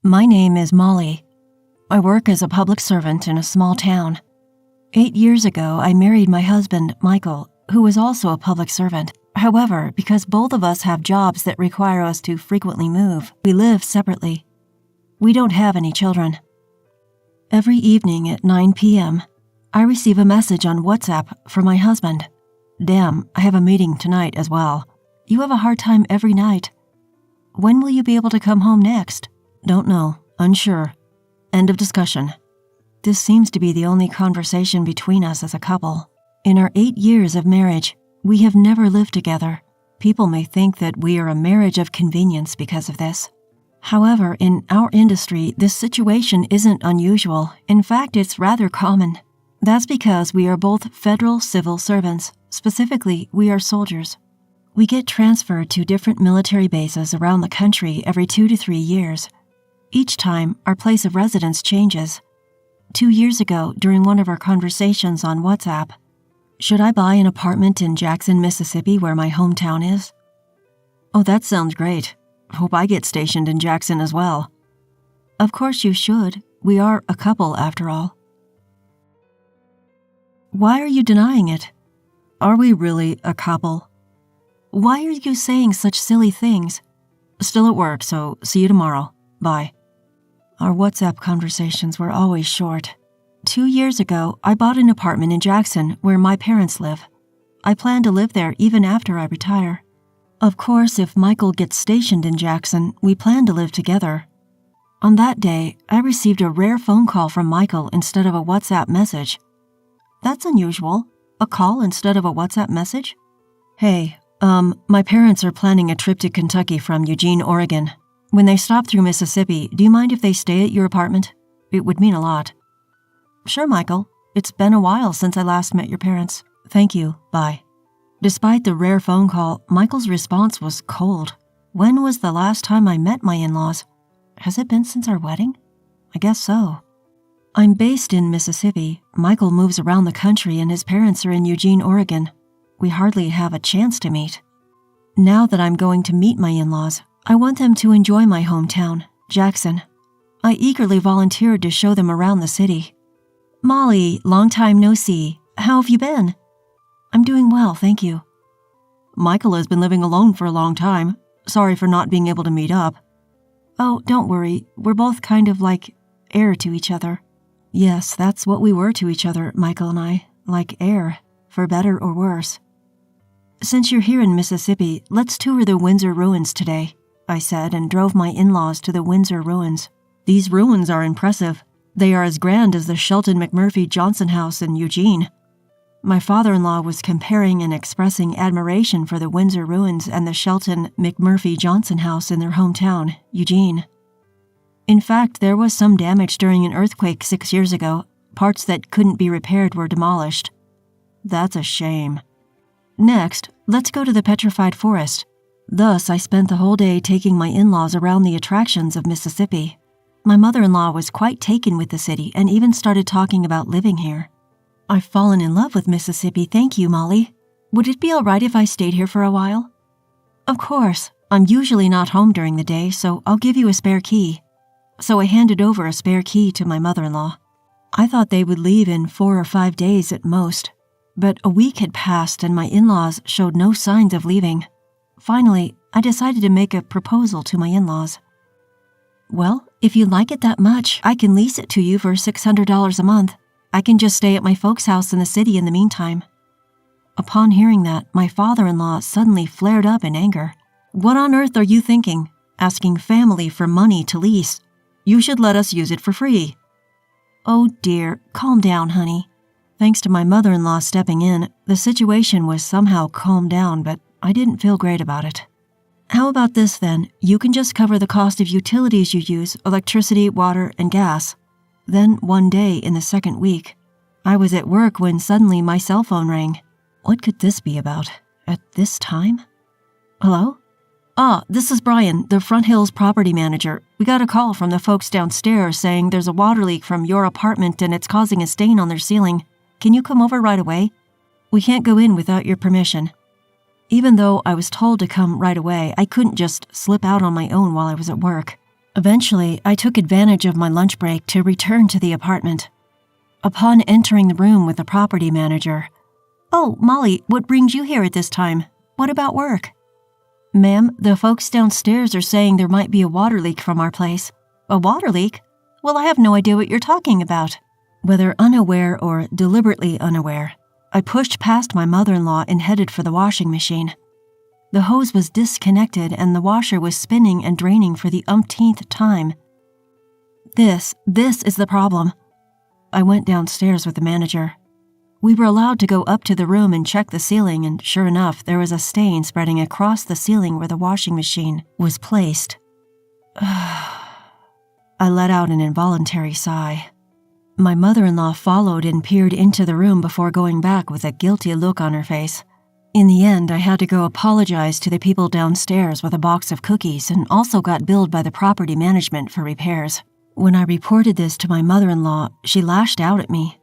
My name is Molly. I work as a public servant in a small town. 8 years ago, I married my husband, Michael, who was also a public servant. However, because both of us have jobs that require us to frequently move, we live separately. We don't have any children. Every evening at 9 p.m., I receive a message on WhatsApp from my husband. Damn, I have a meeting tonight as well. You have a hard time every night. When will you be able to come home next? Don't know. Unsure. End of discussion. This seems to be the only conversation between us as a couple. In our 8 years of marriage, we have never lived together. People may think that we are a marriage of convenience because of this. However, in our industry, this situation isn't unusual. In fact, it's rather common. That's because we are both federal civil servants. Specifically, we are soldiers. We get transferred to different military bases around the country every 2 to 3 years. Each time, our place of residence changes. 2 years ago, during one of our conversations on WhatsApp, should I buy an apartment in Jackson, Mississippi, where my hometown is? Oh, that sounds great. Hope I get stationed in Jackson as well. Of course you should. We are a couple, after all. Why are you denying it? Are we really a couple? Why are you saying such silly things? Still at work, so see you tomorrow. Bye. Our WhatsApp conversations were always short. 2 years ago, I bought an apartment in Jackson where my parents live. I plan to live there even after I retire. Of course, if Michael gets stationed in Jackson, we plan to live together. On that day, I received a rare phone call from Michael instead of a WhatsApp message. That's unusual. A call instead of a WhatsApp message? Hey, my parents are planning a trip to Kentucky from Eugene, Oregon. When they stop through Mississippi, do you mind if they stay at your apartment? It would mean a lot. Sure, Michael. It's been a while since I last met your parents. Thank you. Bye. Despite the rare phone call, Michael's response was cold. When was the last time I met my in-laws? Has it been since our wedding? I guess so. I'm based in Mississippi. Michael moves around the country and his parents are in Eugene, Oregon. We hardly have a chance to meet. Now that I'm going to meet my in-laws, I want them to enjoy my hometown, Jackson. I eagerly volunteered to show them around the city. Molly, long time no see. How have you been? I'm doing well, thank you. Michael has been living alone for a long time. Sorry for not being able to meet up. Oh, don't worry. We're both kind of like air to each other. Yes, that's what we were to each other, Michael and I. Like air, for better or worse. Since you're here in Mississippi, let's tour the Windsor ruins today, I said, and drove my in-laws to the Windsor ruins. These ruins are impressive. They are as grand as the Shelton McMurphy Johnson House in Eugene. My father-in-law was comparing and expressing admiration for the Windsor ruins and the Shelton McMurphy Johnson House in their hometown, Eugene. In fact, there was some damage during an earthquake 6 years ago. Parts that couldn't be repaired were demolished. That's a shame. Next, let's go to the petrified forest. Thus, I spent the whole day taking my in-laws around the attractions of Mississippi. My mother-in-law was quite taken with the city and even started talking about living here. I've fallen in love with Mississippi, thank you, Molly. Would it be all right if I stayed here for a while? Of course. I'm usually not home during the day, so I'll give you a spare key. So I handed over a spare key to my mother-in-law. I thought they would leave in 4 or 5 days at most. But a week had passed and my in-laws showed no signs of leaving. Finally, I decided to make a proposal to my in-laws. Well, if you like it that much, I can lease it to you for $600 a month. I can just stay at my folks' house in the city in the meantime. Upon hearing that, my father-in-law suddenly flared up in anger. What on earth are you thinking? Asking family for money to lease. You should let us use it for free. Oh dear, calm down, honey. Thanks to my mother-in-law stepping in, the situation was somehow calmed down, but I didn't feel great about it. How about this then? You can just cover the cost of utilities you use, electricity, water, and gas. Then one day in the second week, I was at work when suddenly my cell phone rang. What could this be about? At this time? Hello? This is Brian, the Front Hills property manager. We got a call from the folks downstairs saying there's a water leak from your apartment and it's causing a stain on their ceiling. Can you come over right away? We can't go in without your permission. Even though I was told to come right away, I couldn't just slip out on my own while I was at work. Eventually, I took advantage of my lunch break to return to the apartment. Upon entering the room with the property manager, "Oh, Molly, what brings you here at this time? What about work?" "Ma'am, the folks downstairs are saying there might be a water leak from our place." "A water leak? Well, I have no idea what you're talking about." Whether unaware or deliberately unaware, I pushed past my mother-in-law and headed for the washing machine. The hose was disconnected and the washer was spinning and draining for the umpteenth time. This is the problem. I went downstairs with the manager. We were allowed to go up to the room and check the ceiling, and sure enough, there was a stain spreading across the ceiling where the washing machine was placed. I let out an involuntary sigh. My mother-in-law followed and peered into the room before going back with a guilty look on her face. In the end, I had to go apologize to the people downstairs with a box of cookies and also got billed by the property management for repairs. When I reported this to my mother-in-law, she lashed out at me.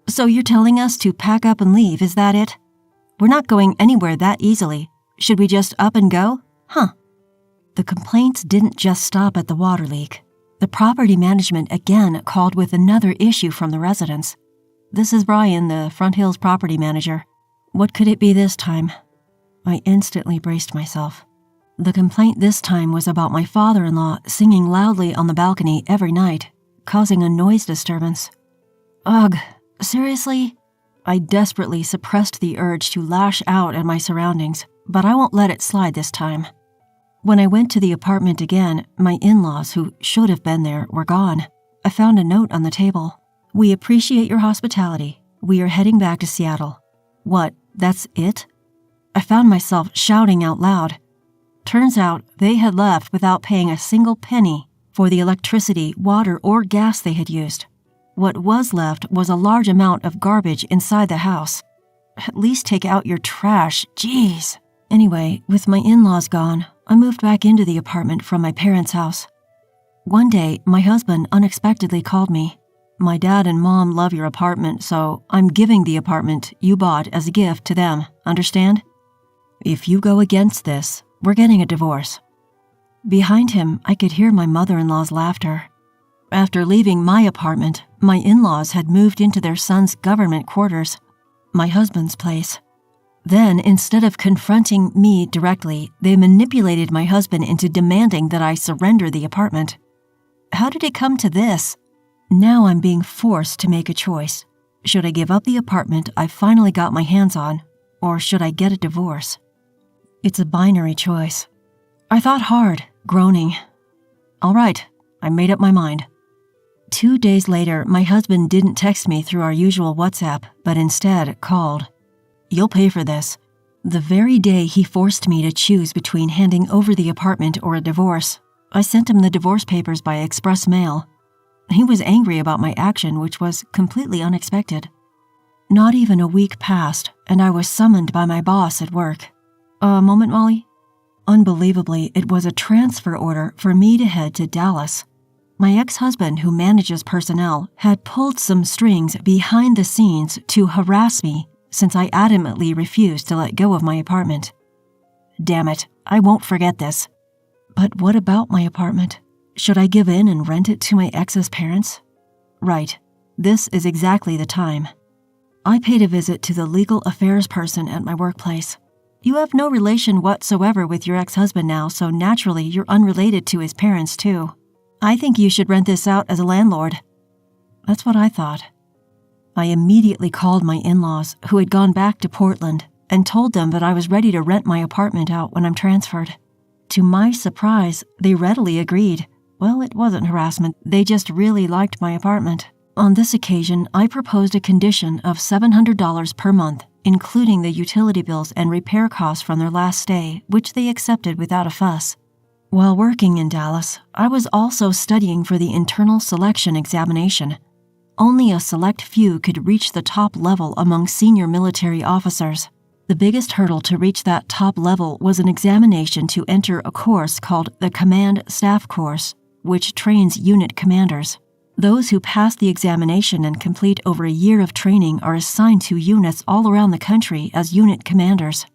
"So you're telling us to pack up and leave, is that it? We're not going anywhere that easily. Should we just up and go? Huh." The complaints didn't just stop at the water leak. The property management again called with another issue from the residents. "This is Brian, the Front Hills property manager. What could it be this time?" I instantly braced myself. The complaint this time was about my father-in-law singing loudly on the balcony every night, causing a noise disturbance. Ugh, seriously? I desperately suppressed the urge to lash out at my surroundings, but I won't let it slide this time. When I went to the apartment again, my in-laws, who should have been there, were gone. I found a note on the table. "We appreciate your hospitality. We are heading back to Seattle." What, that's it? I found myself shouting out loud. Turns out they had left without paying a single penny for the electricity, water, or gas they had used. What was left was a large amount of garbage inside the house. At least take out your trash, jeez. Anyway, with my in-laws gone, I moved back into the apartment from my parents' house. One day, my husband unexpectedly called me. "My dad and mom love your apartment, so I'm giving the apartment you bought as a gift to them, understand? If you go against this, we're getting a divorce." Behind him, I could hear my mother-in-law's laughter. After leaving my apartment, my in-laws had moved into their son's government quarters, my husband's place. Then, instead of confronting me directly, they manipulated my husband into demanding that I surrender the apartment. How did it come to this? Now I'm being forced to make a choice. Should I give up the apartment I finally got my hands on, or should I get a divorce? It's a binary choice. I thought hard, groaning. All right, I made up my mind. 2 days later, my husband didn't text me through our usual WhatsApp, but instead called. "You'll pay for this." The very day he forced me to choose between handing over the apartment or a divorce, I sent him the divorce papers by express mail. He was angry about my action, which was completely unexpected. Not even a week passed, and I was summoned by my boss at work. "A moment, Molly?" Unbelievably, it was a transfer order for me to head to Dallas. My ex-husband, who manages personnel, had pulled some strings behind the scenes to harass me since I adamantly refused to let go of my apartment. Damn it, I won't forget this. But what about my apartment? Should I give in and rent it to my ex's parents? Right, this is exactly the time. I paid a visit to the legal affairs person at my workplace. "You have no relation whatsoever with your ex-husband now, so naturally you're unrelated to his parents too. I think you should rent this out as a landlord." That's what I thought. I immediately called my in-laws, who had gone back to Portland, and told them that I was ready to rent my apartment out when I'm transferred. To my surprise, they readily agreed. Well, it wasn't harassment, they just really liked my apartment. On this occasion, I proposed a condition of $700 per month, including the utility bills and repair costs from their last stay, which they accepted without a fuss. While working in Dallas, I was also studying for the internal selection examination. Only a select few could reach the top level among senior military officers. The biggest hurdle to reach that top level was an examination to enter a course called the Command Staff Course, which trains unit commanders. Those who pass the examination and complete over a year of training are assigned to units all around the country as unit commanders.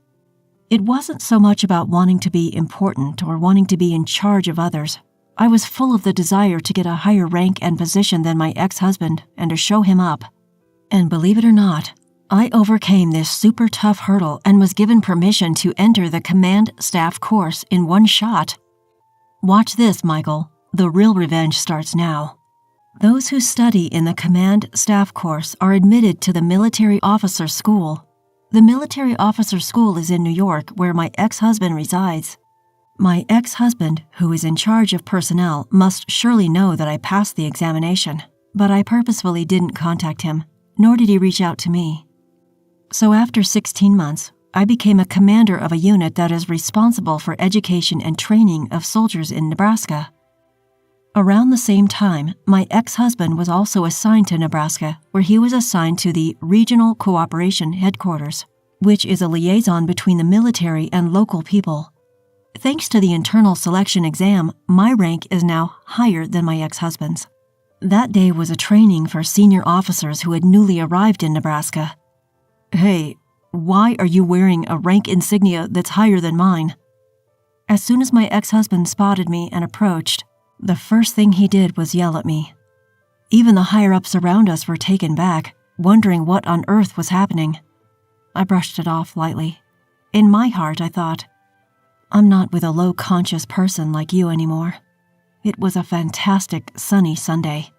It wasn't so much about wanting to be important or wanting to be in charge of others. I was full of the desire to get a higher rank and position than my ex-husband and to show him up. And believe it or not, I overcame this super tough hurdle and was given permission to enter the command staff course in one shot. Watch this, Michael. The real revenge starts now. Those who study in the command staff course are admitted to the military officer school. The military officer school is in New York, where my ex-husband resides. My ex-husband, who is in charge of personnel, must surely know that I passed the examination, but I purposefully didn't contact him, nor did he reach out to me. So after 16 months, I became a commander of a unit that is responsible for education and training of soldiers in Nebraska. Around the same time, my ex-husband was also assigned to Nebraska, where he was assigned to the Regional Cooperation Headquarters, which is a liaison between the military and local people. Thanks to the internal selection exam, my rank is now higher than my ex-husband's. That day was a training for senior officers who had newly arrived in Nebraska. Hey, why are you wearing a rank insignia that's higher than mine? As soon as my ex-husband spotted me and approached, the first thing he did was yell at me. Even the higher-ups around us were taken back, wondering what on earth was happening. I brushed it off lightly. In my heart, I thought, I'm not with a low-conscious person like you anymore. It was a fantastic, sunny Sunday.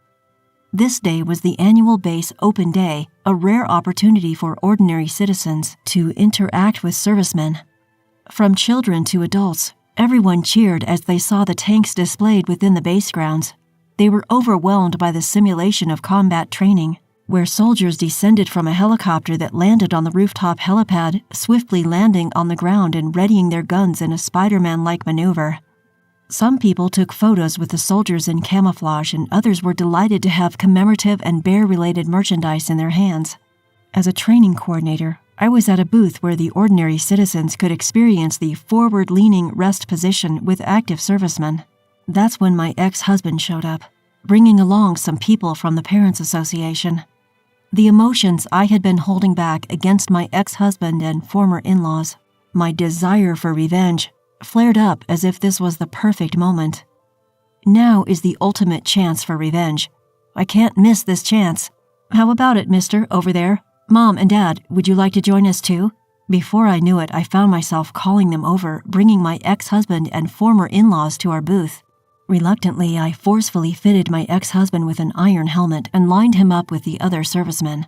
This day was the annual base open day, a rare opportunity for ordinary citizens to interact with servicemen. From children to adults, everyone cheered as they saw the tanks displayed within the base grounds. They were overwhelmed by the simulation of combat training, where soldiers descended from a helicopter that landed on the rooftop helipad, swiftly landing on the ground and readying their guns in a Spider-Man-like maneuver. Some people took photos with the soldiers in camouflage, and others were delighted to have commemorative and bear-related merchandise in their hands. As a training coordinator, I was at a booth where the ordinary citizens could experience the forward-leaning rest position with active servicemen. That's when my ex-husband showed up, bringing along some people from the Parents Association. The emotions I had been holding back against my ex-husband and former in-laws, my desire for revenge, flared up as if this was the perfect moment. Now is the ultimate chance for revenge. I can't miss this chance. How about it, mister, over there? Mom and Dad, would you like to join us too? Before I knew it, I found myself calling them over, bringing my ex-husband and former in-laws to our booth. Reluctantly, I forcefully fitted my ex-husband with an iron helmet and lined him up with the other servicemen.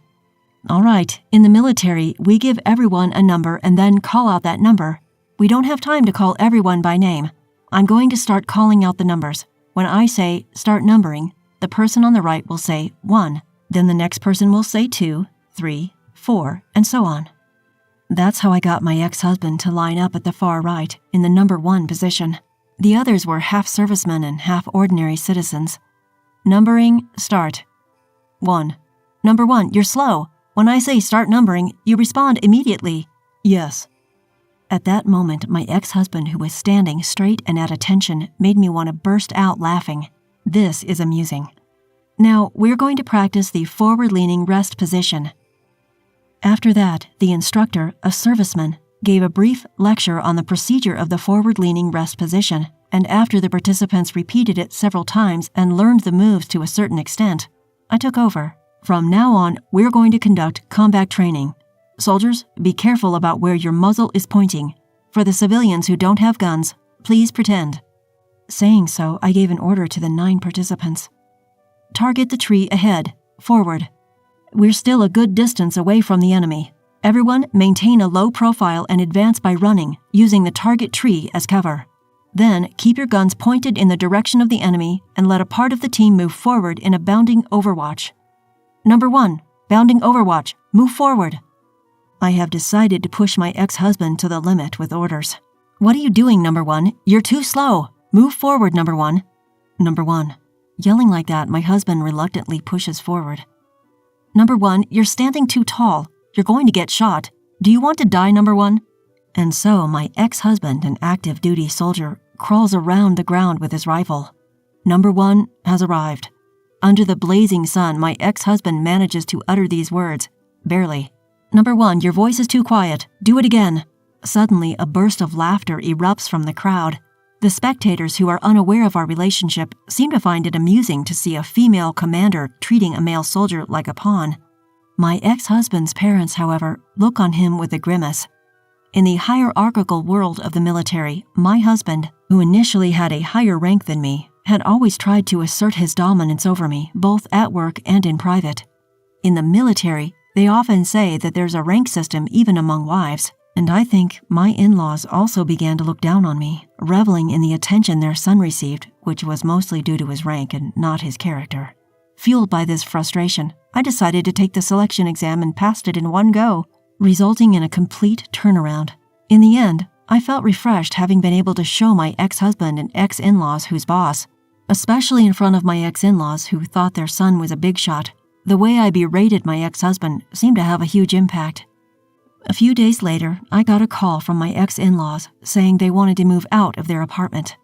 All right, in the military, we give everyone a number and then call out that number. We don't have time to call everyone by name. I'm going to start calling out the numbers. When I say start numbering, the person on the right will say 1, then the next person will say 2, 3, 4, and so on. That's how I got my ex-husband to line up at the far right, in the number 1 position. The others were half servicemen and half ordinary citizens. Numbering, start. 1. Number 1, you're slow. When I say start numbering, you respond immediately. Yes. At that moment, my ex-husband, who was standing straight and at attention, made me want to burst out laughing. This is amusing. Now, we're going to practice the forward-leaning rest position. After that, the instructor, a serviceman, gave a brief lecture on the procedure of the forward-leaning rest position, and after the participants repeated it several times and learned the moves to a certain extent, I took over. From now on, we're going to conduct combat training. Soldiers, be careful about where your muzzle is pointing. For the civilians who don't have guns, please pretend. Saying so, I gave an order to the 9 participants. Target the tree ahead, forward. We're still a good distance away from the enemy. Everyone maintain a low profile and advance by running, using the target tree as cover. Then, keep your guns pointed in the direction of the enemy and let a part of the team move forward in a bounding overwatch. Number 1, bounding overwatch, move forward. I have decided to push my ex-husband to the limit with orders. What are you doing, number 1? You're too slow. Move forward, number 1. Number 1. Yelling like that, my husband reluctantly pushes forward. Number 1, you're standing too tall. You're going to get shot. Do you want to die, number 1? And so my ex-husband, an active duty soldier, crawls around the ground with his rifle. Number 1 has arrived. Under the blazing sun, my ex-husband manages to utter these words, barely. Number 1, your voice is too quiet. Do it again. Suddenly, a burst of laughter erupts from the crowd. The spectators who are unaware of our relationship seem to find it amusing to see a female commander treating a male soldier like a pawn. My ex-husband's parents, however, look on him with a grimace. In the hierarchical world of the military, my husband, who initially had a higher rank than me, had always tried to assert his dominance over me, both at work and in private. In the military, they often say that there's a rank system even among wives, and I think my in-laws also began to look down on me, reveling in the attention their son received, which was mostly due to his rank and not his character. Fueled by this frustration, I decided to take the selection exam and passed it in one go, resulting in a complete turnaround. In the end, I felt refreshed having been able to show my ex-husband and ex-in-laws who's boss, especially in front of my ex-in-laws who thought their son was a big shot. The way I berated my ex-husband seemed to have a huge impact. A few days later, I got a call from my ex-in-laws saying they wanted to move out of their apartment.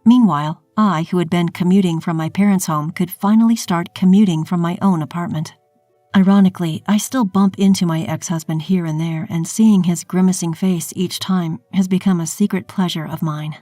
Meanwhile, I, who had been commuting from my parents' home, could finally start commuting from my own apartment. Ironically, I still bump into my ex-husband here and there, and seeing his grimacing face each time has become a secret pleasure of mine.